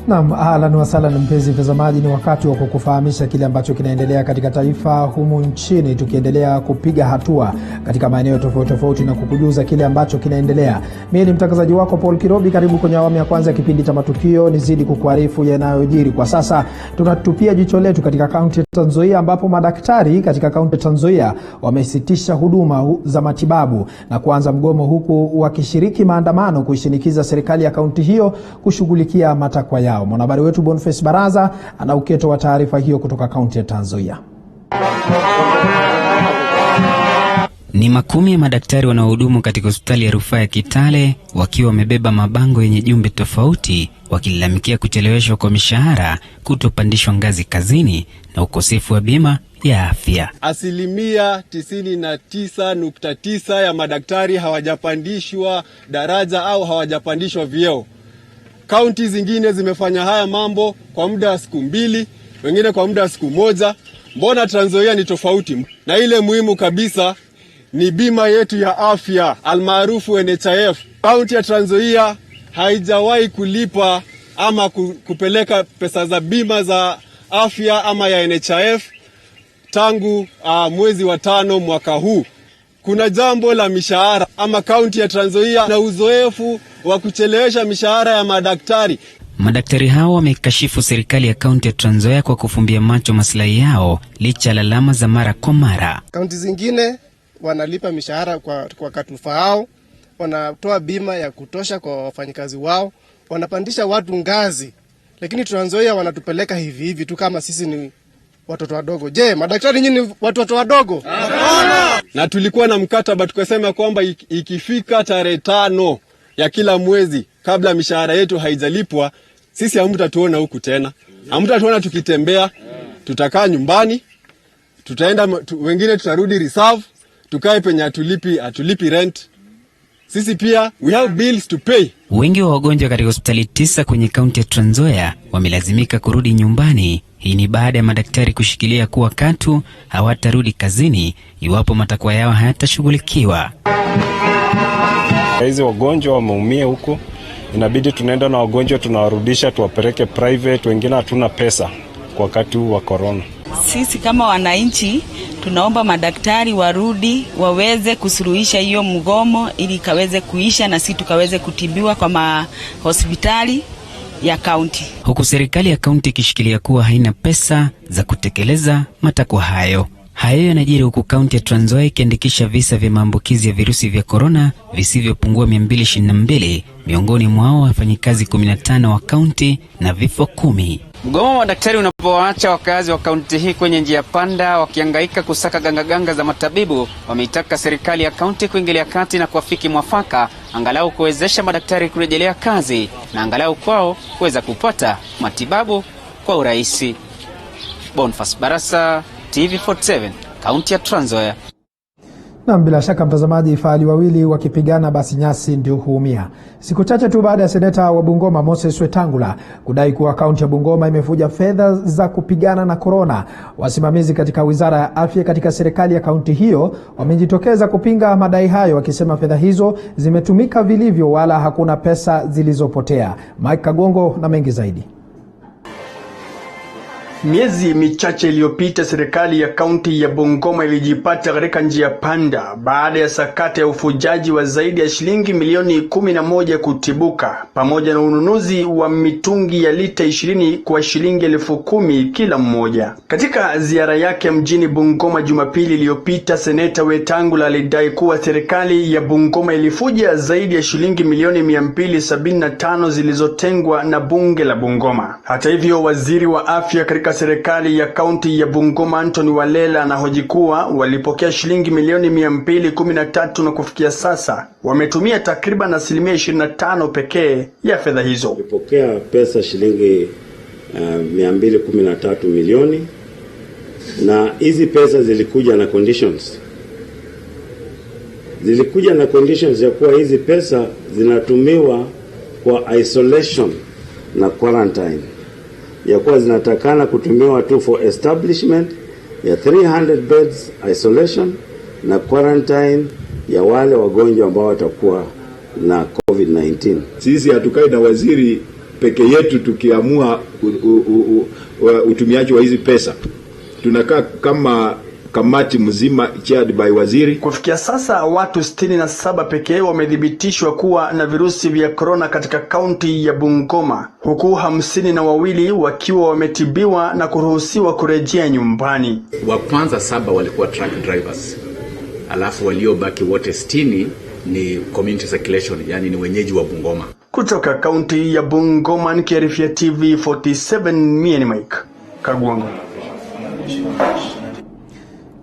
Naam, ahlan wa sahlan mpenzi mtazamaji, ni wakati wa kukufahamisha kile ambacho kinaendelea katika taifa humu nchini, tukiendelea kupiga hatua katika maeneo tofauti tofauti na kukujuza kile ambacho kinaendelea. Mimi ni mtangazaji wako Paul Kirobi, karibu kwenye awamu ya kwanza ya kipindi cha Matukio, nizidi kukuarifu yanayojiri. Kwa sasa tunatupia jicho letu katika kaunti ya Trans Nzoia, ambapo madaktari katika kaunti ya Trans Nzoia wamesitisha huduma za matibabu na kuanza mgomo, huku wakishiriki maandamano kuishinikiza serikali ya kaunti hiyo kushughulikia matakwa yao. Mwanahabari wetu Boniface Baraza ana uketo wa taarifa hiyo kutoka kaunti ya Trans Nzoia. Ni makumi ya madaktari wanaohudumu katika hospitali ya rufaa ya Kitale wakiwa wamebeba mabango yenye jumbe tofauti, wakilalamikia kucheleweshwa kwa mishahara, kutopandishwa ngazi kazini na ukosefu wa bima ya afya. 99.9% ya madaktari hawajapandishwa daraja au hawajapandishwa vyeo. Kaunti zingine zimefanya haya mambo kwa muda wa siku 2, wengine kwa muda wa siku 1. Mbona Trans Nzoia ni tofauti? Na ile muhimu kabisa ni bima yetu ya afya almaarufu NHIF. Kaunti ya Trans Nzoia haijawahi kulipa ama kupeleka pesa za bima za afya ama ya NHIF tangu mwezi wa 5 mwaka huu. Kuna jambo la mishahara ama kaunti ya Trans Nzoia na uzoefu wa kuchelewesha mishahara ya madaktari. Madaktari hao wamekashifu serikali ya kaunti ya Trans Nzoia kwa kufumbia macho maslahi yao licha lalama za mara kwa mara. Kaunti zingine wanalipa mishahara kwa wakati ufaao, wanatoa bima ya kutosha kwa wafanyikazi wao, wanapandisha watu ngazi, lakini Trans Nzoia wanatupeleka hivi hivi tu kama sisi ni watoto wadogo. Je, madaktari nyinyi ni watoto wadogo? Hapana. Na tulikuwa na mkataba tukasema kwamba ikifika tarehe 5 ya kila mwezi kabla mishahara yetu haijalipwa, sisi hamtatuona huku tena. Hamtatuona tukitembea, tutakaa nyumbani, tutaenda wengine tutarudi reserve, tukae penye atulipi rent. Sisi pia we have bills to pay. Wengi wa wagonjwa katika hospitali 9 kwenye kaunti ya Trans Nzoia wamelazimika kurudi nyumbani. Hii ni baada ya madaktari kushikilia kuwa katu hawatarudi kazini iwapo matakwa yao hayatashughulikiwa. Hizi wagonjwa wameumia huko, inabidi tunaenda na wagonjwa tunawarudisha tuwapeleke private, wengine hatuna pesa kwa wakati huu wa corona. Sisi kama wananchi tunaomba madaktari warudi waweze kusuluhisha hiyo mgomo ili kaweze kuisha na sisi tukaweze kutibiwa kwa hospitali ya kaunti. Huku serikali ya kaunti ikishikilia kuwa haina pesa za kutekeleza matakwa hayo. Hayo yanajiri huku kaunti ya Trans Nzoia ikiandikisha visa vya maambukizi ya virusi vya korona visivyopungua 222, miongoni mwao wafanyikazi 15 wa kaunti na vifo 10. Mgomo wa daktari unapowaacha wakazi wa kaunti hii kwenye njia panda wakihangaika kusaka ganga za matabibu, wameitaka serikali ya kaunti kuingilia kati na kuafiki mwafaka angalau kuwezesha madaktari kurejelea kazi na angalau kwao kuweza kupata matibabu kwa urahisi. Boniface Baraza, TV47, kaunti ya Trans Nzoia. Na bila shaka mtazamaji, fahali wawili wakipigana basi nyasi ndio huumia. Siku chache tu baada ya seneta wa Bungoma Moses Wetangula kudai kuwa kaunti ya Bungoma imefuja fedha za kupigana na corona, wasimamizi katika wizara ya afya katika serikali ya kaunti hiyo wamejitokeza kupinga madai hayo, wakisema fedha hizo zimetumika vilivyo wala hakuna pesa zilizopotea. Mike Kagongo na mengi zaidi. Miezi michache iliyopita serikali ya kaunti ya Bungoma ilijipata katika njia panda baada ya sakata ya ufujaji wa zaidi ya shilingi milioni 11 kutibuka, pamoja na ununuzi wa mitungi ya lita 20 kwa shilingi 10,000 kila mmoja. Katika ziara yake mjini Bungoma Jumapili iliyopita, seneta Wetangula alidai kuwa serikali ya Bungoma ilifuja zaidi ya shilingi milioni 275 zilizotengwa na bunge la Bungoma. Hata hivyo, waziri wa afya katika serikali ya kaunti ya Bungoma Anthony Walela anahoji kuwa walipokea shilingi milioni 213 na kufikia sasa wametumia takriban 25% pekee ya fedha hizo. Walipokea pesa shilingi 213 milioni, na hizi pesa zilikuja na conditions. Zilikuja na conditions ya kuwa hizi pesa zinatumiwa kwa isolation na quarantine, ya kuwa zinatakana kutumiwa tu for establishment ya 300 beds isolation na quarantine ya wale wagonjwa ambao watakuwa na COVID-19. Sisi hatukai na waziri peke yetu tukiamua utumiaji wa hizi pesa. Tunakaa kama kamati mzima chaired by waziri. Kufikia sasa watu 67 pekee wamethibitishwa kuwa na virusi vya corona katika kaunti ya Bungoma, huku 52 wakiwa wametibiwa na kuruhusiwa kurejea nyumbani. Wa kwanza 7 walikuwa truck drivers. Alafu waliobaki wote 60 ni community circulation, yani ni wenyeji wa Bungoma. Kutoka kaunti ya Bungoma nikiarifia TV 47, mimi ni Mike Kagwango.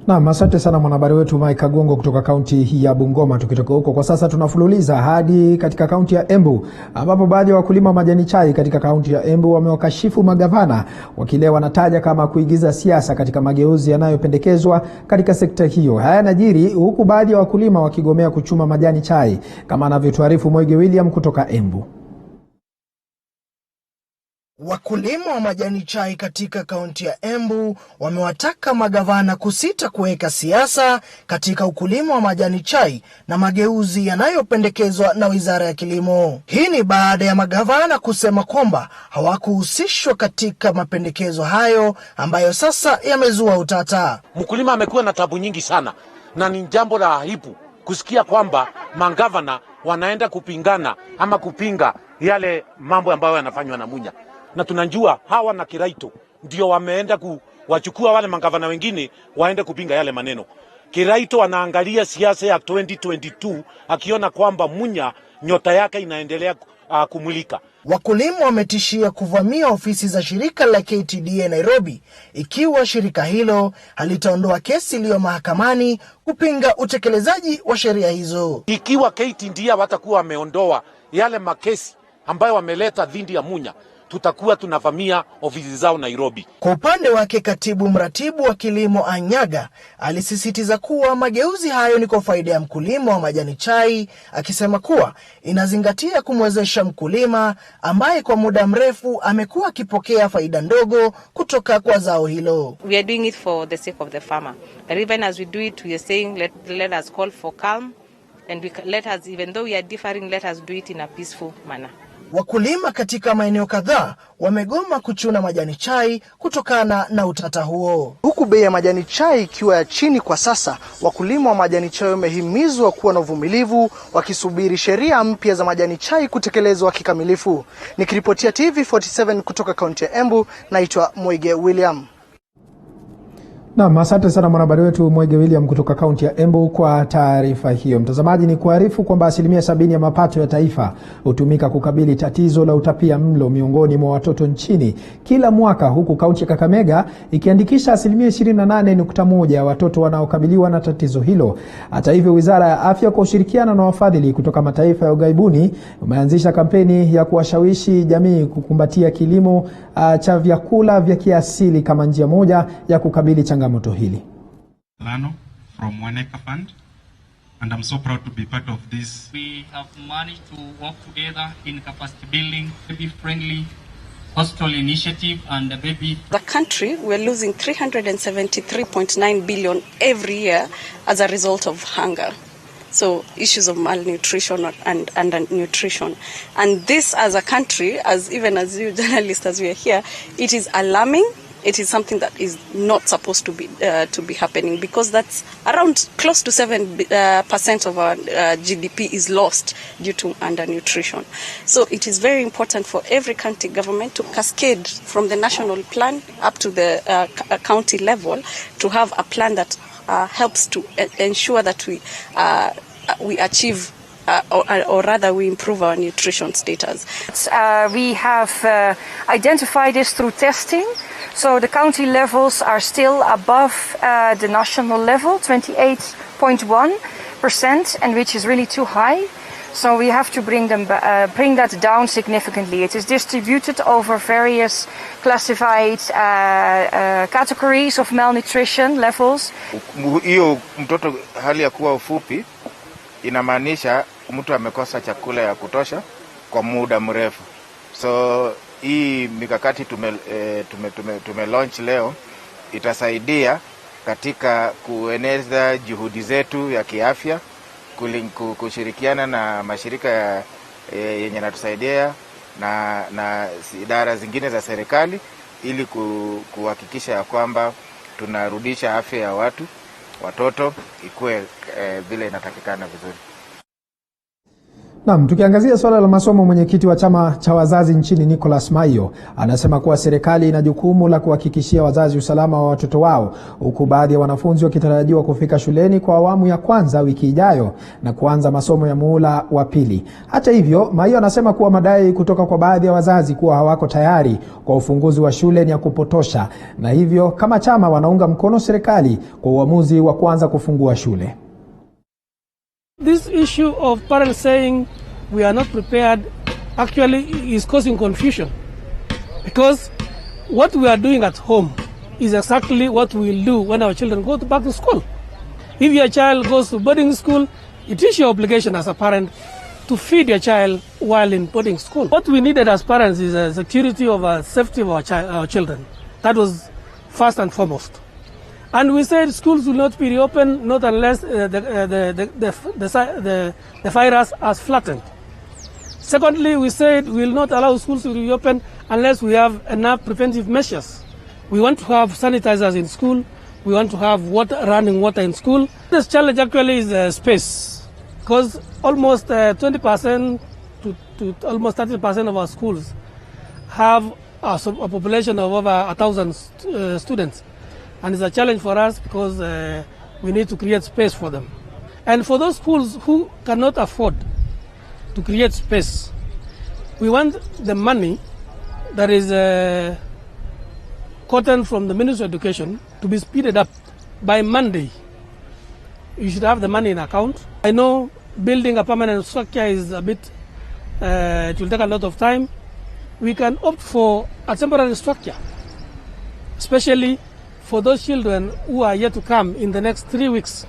Naam, asante sana mwanahabari wetu Mike Kagongo kutoka kaunti ya Bungoma. Tukitoka huko kwa sasa tunafululiza hadi katika kaunti ya Embu, ambapo baadhi ya wakulima wa majani chai katika kaunti ya Embu wamewakashifu magavana wakile wanataja kama kuigiza siasa katika mageuzi yanayopendekezwa katika sekta hiyo. Haya yanajiri huku baadhi ya wakulima wakigomea kuchuma majani chai, kama anavyotuarifu Mwege William kutoka Embu. Wakulima wa majani chai katika kaunti ya Embu wamewataka magavana kusita kuweka siasa katika ukulima wa majani chai na mageuzi yanayopendekezwa na Wizara ya Kilimo. Hii ni baada ya magavana kusema kwamba hawakuhusishwa katika mapendekezo hayo ambayo sasa yamezua utata. Mkulima amekuwa na tabu nyingi sana, na ni jambo la aibu kusikia kwamba magavana wanaenda kupingana ama kupinga yale mambo ambayo yanafanywa na Munya. Na tunajua hawa na Kiraito ndio wameenda kuwachukua wale magavana wengine waende kupinga yale maneno. Kiraito anaangalia siasa ya 2022 akiona kwamba Munya nyota yake inaendelea kumulika. Wakulima wametishia kuvamia ofisi za shirika la KTDA Nairobi ikiwa shirika hilo halitaondoa kesi iliyo mahakamani kupinga utekelezaji wa sheria hizo. Ikiwa KTDA watakuwa wameondoa yale makesi ambayo wameleta dhidi ya Munya, tutakuwa tunavamia ofisi zao Nairobi. Kwa upande wake, katibu mratibu wa kilimo Anyaga alisisitiza kuwa mageuzi hayo ni kwa faida ya mkulima wa majani chai, akisema kuwa inazingatia kumwezesha mkulima ambaye kwa muda mrefu amekuwa akipokea faida ndogo kutoka kwa zao hilo. We are doing it for the sake of the farmer. But even as we do it, we are saying let us call for calm, and even though we are differing, let us do it in a peaceful manner. Wakulima katika maeneo kadhaa wamegoma kuchuna majani chai kutokana na utata huo. Huku bei ya majani chai ikiwa ya chini kwa sasa, wakulima wa majani chai wamehimizwa kuwa na uvumilivu wakisubiri sheria mpya za majani chai kutekelezwa kikamilifu. Nikiripotia TV 47 kutoka kaunti ya Embu, naitwa Mwege William. Naam, asante sana mwanahabari wetu Mwege William kutoka kaunti ya Embu kwa taarifa hiyo. Mtazamaji, ni kuarifu kwamba 70% ya mapato ya taifa hutumika kukabili tatizo la utapia mlo miongoni mwa watoto nchini kila mwaka, huku kaunti ya Kakamega ikiandikisha 28.1 ya watoto wanaokabiliwa na tatizo hilo. Hata hivyo, Wizara ya Afya kwa ushirikiano na wafadhili kutoka mataifa ya ughaibuni umeanzisha kampeni ya kuwashawishi jamii kukumbatia kilimo cha vyakula vya kiasili kama njia moja ya kukabili changamoto hili. From Waneka Fund, and I'm so proud to be part of this. We have managed to work together in capacity building, baby friendly hospital initiative and the baby. The country, we're losing 373.9 billion every year as a result of hunger. So issues of malnutrition and undernutrition. And this as a country, even as you journalists, as we are here, it is alarming. It is something that is not supposed to be happening, because that's around close to 7% of our GDP is lost due to undernutrition. So it is very important for every county government to cascade from the national plan up to the county level to have a plan that helps to ensure that we achieve or rather we improve our nutrition status. We have identified this through testing. So the county levels are still above the national level, 28.1%, and which is really too high. So we have to bring that down significantly. It is distributed over various classified categories of malnutrition levels. Hiyo mtoto hali ya kuwa ufupi inamaanisha mtu amekosa chakula ya kutosha kwa muda mrefu. So hii mikakati tume launch leo itasaidia katika kueneza juhudi zetu ya kiafya, kushirikiana na mashirika yenye natusaidia na idara zingine za serikali ili kuhakikisha ya kwamba tunarudisha afya ya watoto ikuwe vile inatakikana vizuri. Naam, tukiangazia swala la masomo, mwenyekiti wa chama cha wazazi nchini Nicholas Maiyo anasema kuwa serikali ina jukumu la kuhakikishia wazazi usalama wa watoto wao, huku baadhi ya wanafunzi wakitarajiwa kufika shuleni kwa awamu ya kwanza wiki ijayo na kuanza masomo ya muhula wa pili. Hata hivyo, Maiyo anasema kuwa madai kutoka kwa baadhi ya wazazi kuwa hawako tayari kwa ufunguzi wa shule ni ya kupotosha, na hivyo kama chama wanaunga mkono serikali kwa uamuzi wa kuanza kufungua shule. This issue of parents saying we are not prepared actually is causing confusion, because what we are doing at home is exactly what we will do when our children go back to school. If your child goes to boarding school, it is your obligation as a parent to feed your child while in boarding school. What we needed as parents is a security of our safety of our children. That was first and foremost. And we said schools will not be reopened not unless the virus has flattened. Secondly, we said we will not allow schools to reopen unless we have enough preventive measures. We want to have sanitizers in school. We want to have running water in school. This challenge actually is space, because almost 20% to almost 30% of our schools have a population of over 1,000 students. And it's a challenge for us because we need to create space for them. And for those schools who cannot afford to create space, we want the money that is gotten from the Ministry of Education to be speeded up by Monday. You should have the money in account. I know building a permanent structure is a bit, it will take a lot of time. We can opt for a temporary structure, especially for those children who are yet to come in the next 3 weeks.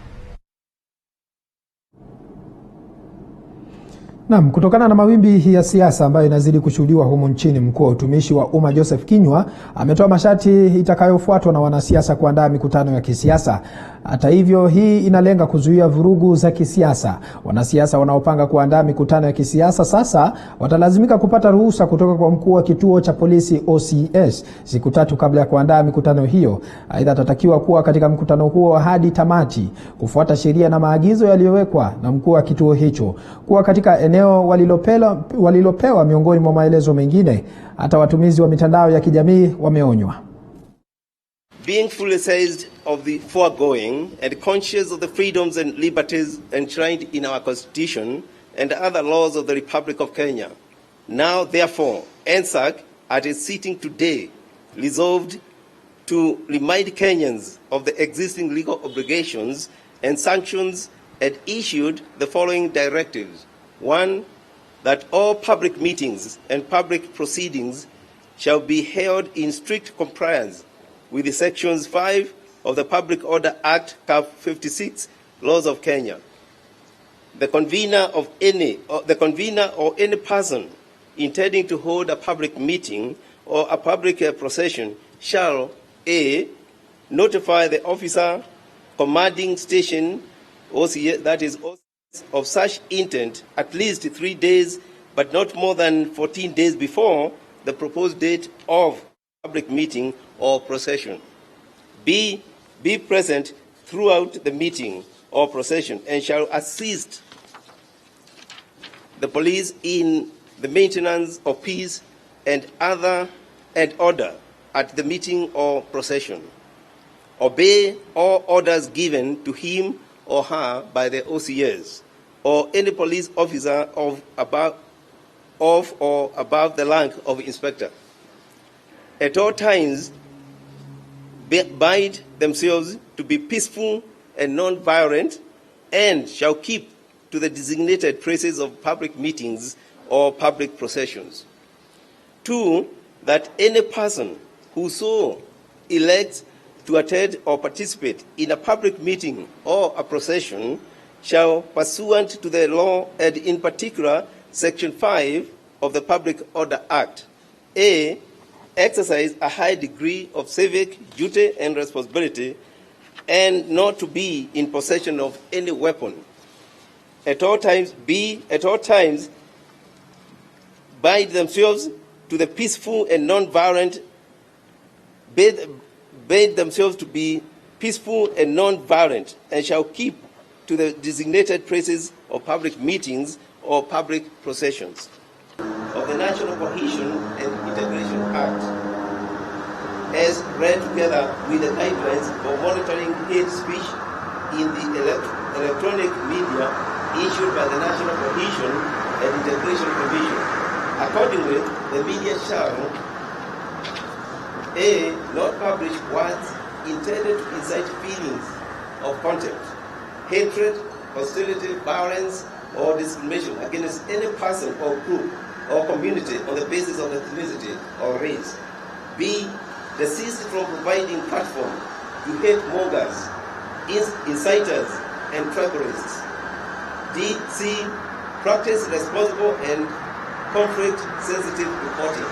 Naam, kutokana na mawimbi ya siasa ambayo inazidi kushuhudiwa humu nchini, mkuu wa utumishi wa umma Joseph Kinyua ametoa masharti itakayofuatwa na wanasiasa kuandaa mikutano ya kisiasa. Hata hivyo, hii inalenga kuzuia vurugu za kisiasa. Wanasiasa wanaopanga kuandaa mikutano ya kisiasa sasa watalazimika kupata ruhusa kutoka kwa mkuu wa kituo cha polisi OCS siku 3 kabla ya kuandaa mikutano hiyo. Aidha, atatakiwa kuwa katika mkutano huo hadi tamati, kufuata sheria na maagizo yaliyowekwa na mkuu wa kituo hicho, kuwa katika eneo walilopewa miongoni mwa maelezo mengine. Hata watumizi wa mitandao ya kijamii wameonywa. Being fully seized of the foregoing and conscious of the freedoms and liberties enshrined in our Constitution and other laws of the Republic of Kenya, now therefore NSAC at its sitting today resolved to remind Kenyans of the existing legal obligations and sanctions and issued the following directives. 1, that all public meetings and public proceedings shall be held in strict compliance with the Sections 5 of the Public Order Act, Cap 56, Laws of Kenya. The convener or any person intending to hold a public meeting or a public procession shall A, notify the officer commanding station OCS, that is of such intent at least 3 days, but not more than 14 days before the proposed date of public meeting or procession. B, be present throughout the meeting or procession and shall assist the police in the maintenance of peace and order at the meeting or procession. Obey all orders given to him or her by the OCS or any police officer of or above the rank of inspector. At all times, bind themselves to be peaceful and non-violent, and shall keep to the designated places of public meetings or public processions. 2, that any person who so elects to attend or participate in a public meeting or a procession shall, pursuant to the law and in particular Section 5 of the Public Order Act, A, exercise a high degree of civic duty and responsibility, and not to be in possession of any weapon. At all times, B, at all times, bind themselves to the peaceful and non-violent, bid themselves to be peaceful and non-violent, and shall keep to the designated places of public meetings or public processions of the National Cohesion and Integration Act, as read together with the guidelines for monitoring hate speech in the electronic media issued by the National Cohesion and Integration Commission. Accordingly, the media shall A. Not publish words intended to incite feelings of contempt, hatred, hostility, violence, or discrimination against any person or group or community on the basis of ethnicity or race. B. Desist from providing platform to hate mongers, inciters, and tribalists. D. C. Practice responsible and conflict-sensitive reporting.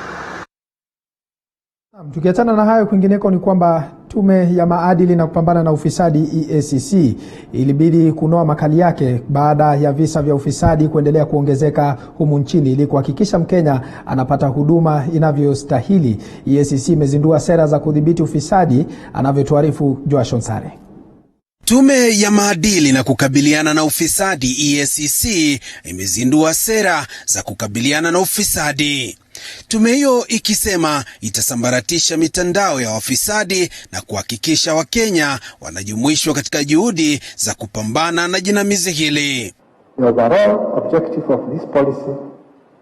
Tukiachana na hayo, kwingineko ni kwamba Tume ya Maadili na Kupambana na Ufisadi EACC ilibidi kunoa makali yake baada ya visa vya ufisadi kuendelea kuongezeka humu nchini ili kuhakikisha Mkenya anapata huduma inavyostahili. EACC imezindua sera za kudhibiti ufisadi, anavyotuarifu Joashon Sare. Tume ya Maadili na Kukabiliana na Ufisadi EACC imezindua sera za kukabiliana na ufisadi. Tume hiyo ikisema itasambaratisha mitandao ya wafisadi na kuhakikisha Wakenya wanajumuishwa katika juhudi za kupambana na jinamizi hili. The overall objective of this policy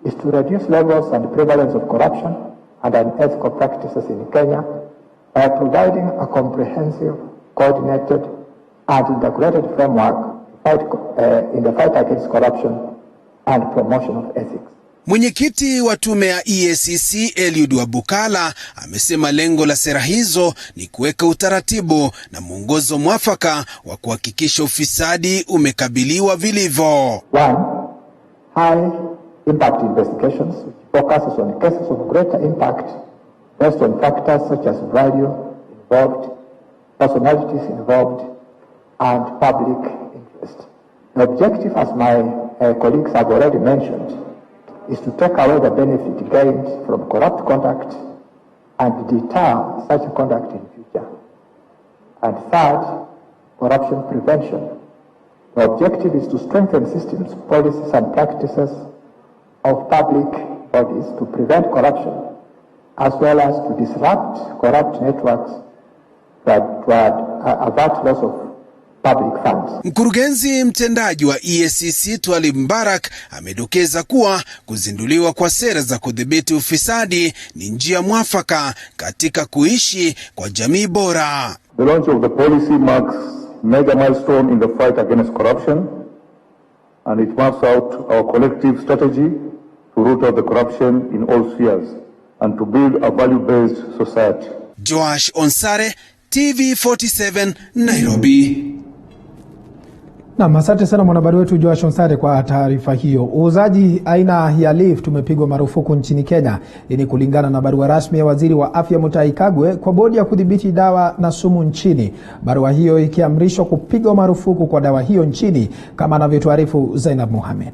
is to reduce levels and prevalence of corruption and unethical practices in Kenya by providing a comprehensive, coordinated and integrated framework in the fight against corruption and promotion of ethics. Mwenyekiti wa tume ya EACC Eliud Wabukala amesema lengo la sera hizo ni kuweka utaratibu na mwongozo mwafaka wa kuhakikisha ufisadi umekabiliwa vilivyo. 1. High impact investigations focuses on cases of greater impact based on factors such as value involved, personalities involved, and public interest. The objective, as my colleagues have already mentioned, is to take away the benefit gained from corrupt conduct and deter such conduct in future. And third, corruption prevention. The objective is to strengthen systems, policies and practices of public bodies to prevent corruption, as well as to disrupt corrupt networks to avert loss of public funds. Mkurugenzi mtendaji wa EACC Twalib Mbarak amedokeza kuwa kuzinduliwa kwa sera za kudhibiti ufisadi ni njia mwafaka katika kuishi kwa jamii bora. The launch of the policy marks major milestone in the fight against corruption, and it maps out our collective strategy to root out the corruption in all spheres and to build a value-based society. Joash Onsare, TV47, Nairobi. Na asante sana mwanahabari wetu Joashon Sare kwa taarifa hiyo. Uuzaji aina ya lift umepigwa marufuku nchini Kenya. Ni kulingana na barua rasmi ya Waziri wa Afya Mutahi Kagwe kwa bodi ya kudhibiti dawa na sumu nchini. Barua hiyo ikiamrishwa kupigwa marufuku kwa dawa hiyo nchini, kama anavyotuarifu Zainab Mohamed.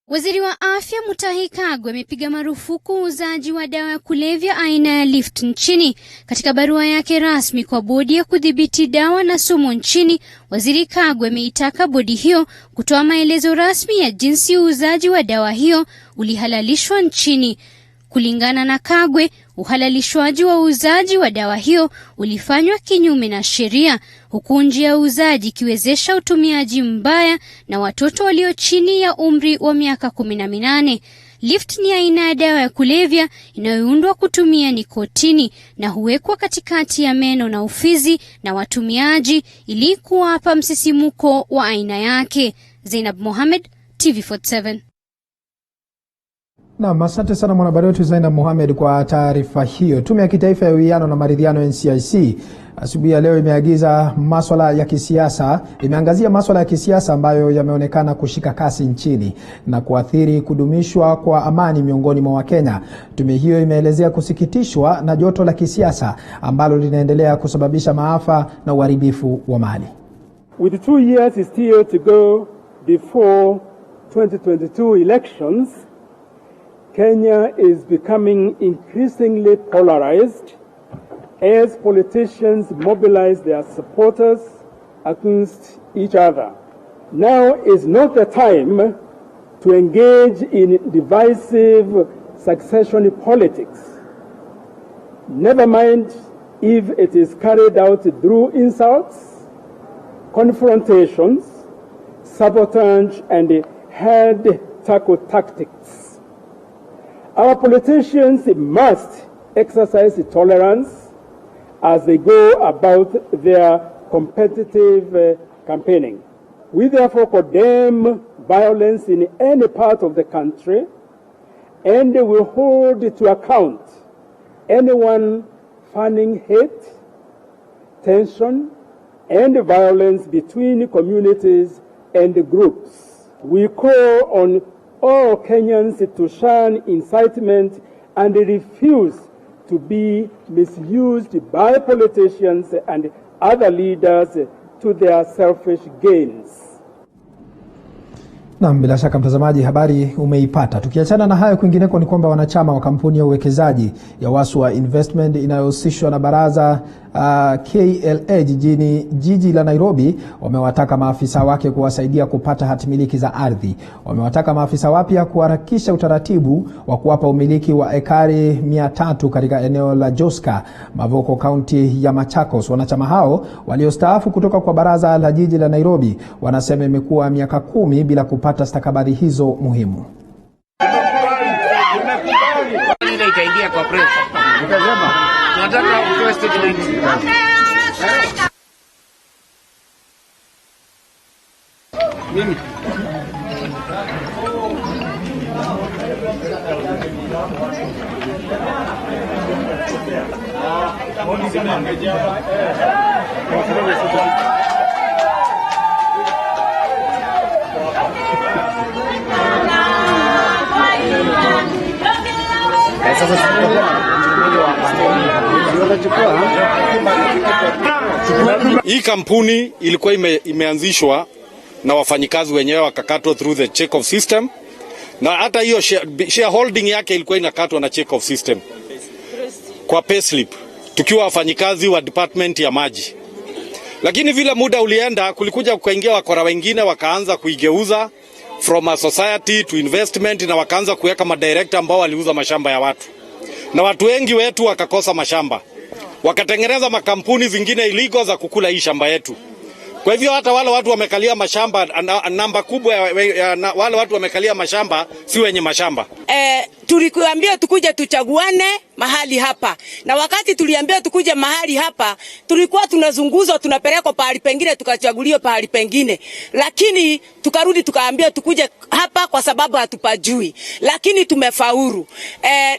Waziri wa Afya Mutahi Kagwe amepiga marufuku uuzaji wa dawa ya kulevya aina ya lift nchini. Katika barua yake rasmi kwa bodi ya kudhibiti dawa na sumu nchini, Waziri Kagwe ameitaka bodi hiyo kutoa maelezo rasmi ya jinsi uuzaji wa dawa hiyo ulihalalishwa nchini. Kulingana na Kagwe, uhalalishwaji wa uuzaji wa dawa hiyo ulifanywa kinyume na sheria, huku njia ya uuzaji ikiwezesha utumiaji mbaya na watoto walio chini ya umri wa miaka 18. Lift ni aina ya dawa ya kulevya inayoundwa kutumia nikotini na huwekwa katikati ya meno na ufizi na watumiaji ili kuwapa msisimuko wa aina yake. Zainab Mohamed, TV47. Na asante sana mwanahabari wetu Zainab Mohamed kwa taarifa hiyo. Tume ya Kitaifa ya Uwiano na Maridhiano NCIC asubuhi ya leo imeangazia masuala ya kisiasa ambayo yameonekana kushika kasi nchini na kuathiri kudumishwa kwa amani miongoni mwa Wakenya. Tume hiyo imeelezea kusikitishwa na joto la kisiasa ambalo linaendelea kusababisha maafa na uharibifu wa mali. With 2 years still to go before 2022 elections, Kenya is becoming increasingly polarized as politicians mobilize their supporters against each other. Now is not the time to engage in divisive succession politics. Never mind if it is carried out through insults, confrontations, sabotage, and head-tackle tactics. Our politicians must exercise tolerance as they go about their competitive campaigning. We therefore condemn violence in any part of the country and will hold to account anyone fanning hate, tension, and violence between communities and groups. We call on all Kenyans to shun incitement and refuse to be misused by politicians and other leaders to their selfish gains. Naam, bila shaka mtazamaji, habari umeipata. Tukiachana na hayo, kwingineko ni kwamba wanachama wa kampuni ya uwekezaji ya Waswa Investment inayohusishwa na baraza KLA jiji la Nairobi wamewataka maafisa wake kuwasaidia kupata hatimiliki za ardhi. Wamewataka maafisa wapya kuharakisha utaratibu wa kuwapa umiliki wa ekari 300 katika eneo la Joska, Mavoko, kaunti ya Machakos. Wanachama hao waliostaafu kutoka kwa baraza la jiji la Nairobi wanasema imekuwa miaka 10 bila kupata stakabadhi hizo muhimu. Itaingia kwa press. Ukasema tunataka utoe statement. Mimi hii kampuni ilikuwa imeanzishwa na wafanyikazi wenyewe wakakatwa through the check of system, na hata hiyo shareholding yake ilikuwa inakatwa na check of system kwa payslip, tukiwa wafanyikazi wa department ya maji. Lakini vile muda ulienda, kulikuja kukaingia wakora wengine wakaanza kuigeuza from a society to investment, na wakaanza kuweka madirector ambao waliuza mashamba ya watu, na watu wengi wetu wakakosa mashamba, wakatengeneza makampuni zingine illegal za kukula hii shamba yetu. Kwa hivyo hata wale watu wamekalia mashamba, namba kubwa ya wale watu wamekalia mashamba si wenye mashamba. Tulikuambia tukuje tuchaguane mahali hapa, na wakati tuliambia tukuje mahali hapa tulikuwa tunazunguzwa, tunapelekwa pahali pengine, tukachaguliwa pahali pengine, lakini tukarudi tukaambia tukuje hapa kwa sababu hatupajui, lakini tumefaulu.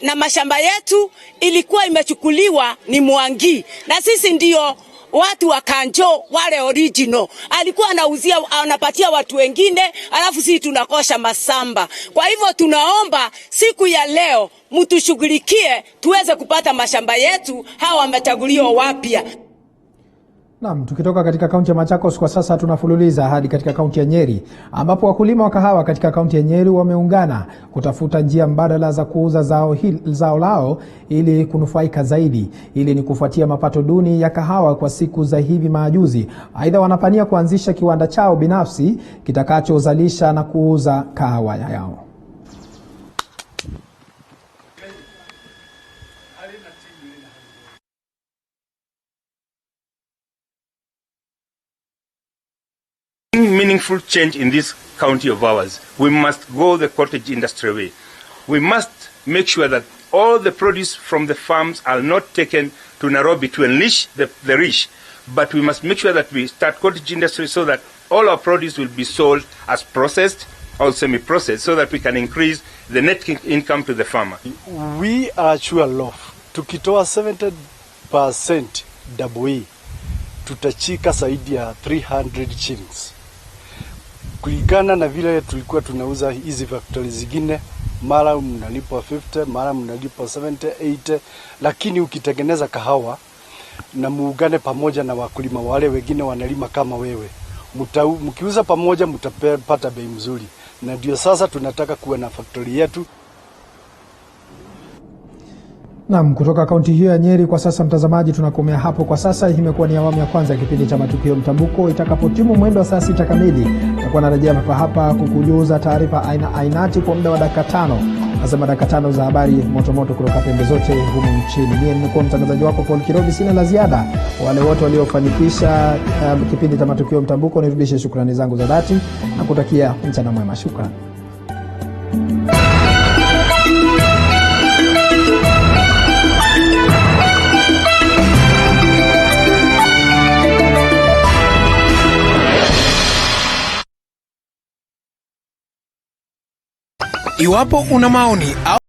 Na mashamba yetu ilikuwa imechukuliwa ni Mwangi, na sisi ndio watu wa Kanjo wale original. Alikuwa anapatia watu wengine, alafu sisi tunakosha masamba. Kwa hivyo tunaomba siku ya leo mtushughulikie tuweze kupata mashamba yetu, hawa wamechaguliwa wapya. Naam, tukitoka katika kaunti ya Machakos kwa sasa tunafululiza hadi katika kaunti ya Nyeri, ambapo wakulima wa kahawa katika kaunti ya Nyeri wameungana kutafuta njia mbadala za kuuza zao lao ili kunufaika zaidi. Ili ni kufuatia mapato duni ya kahawa kwa siku za hivi majuzi. Aidha, wanapania kuanzisha kiwanda chao binafsi kitakachozalisha na kuuza kahawa yao. Meaningful change in this county of ours, we must go the cottage industry way. We must make sure that all the produce from the farms are not taken to Nairobi to enrich the rich, but we must make sure that we start cottage industry so that all our produce will be sold as processed or semi-processed, so that we can increase the net income to the farmer. We are sure of tukitoa 70% double, tutachika zaidi ya 300 shillings. Kulingana na vile tulikuwa tunauza hizi factories zingine, mara mnalipwa 50, mara mnalipwa 70, 80, lakini ukitengeneza kahawa na muungane pamoja na wakulima wale wengine wanalima kama wewe, mkiuza pamoja mtapata bei mzuri. Na ndio sasa tunataka kuwa na factory yetu. Naam, kutoka kaunti hiyo ya Nyeri kwa sasa, mtazamaji, tunakomea hapo kwa sasa. Hii imekuwa ni awamu ya kwanza ya kipindi cha Matukio Mtambuko. Itakapotimu mwendo wa saa 6 kamili, tutakuwa narejea hapa kukujuza taarifa ainati kwa muda wa dakika 5. Nasema dakika 5 za habari moto kutoka pembe zote humu nchini. Mimi nimekuwa mtangazaji wako Paul Kirobi, sina la ziada. Wale wote waliofanikisha kipindi cha Matukio Mtambuko, nirudishe shukrani zangu za dhati na kutakia mchana mwema. Shukrani. Iwapo una maoni au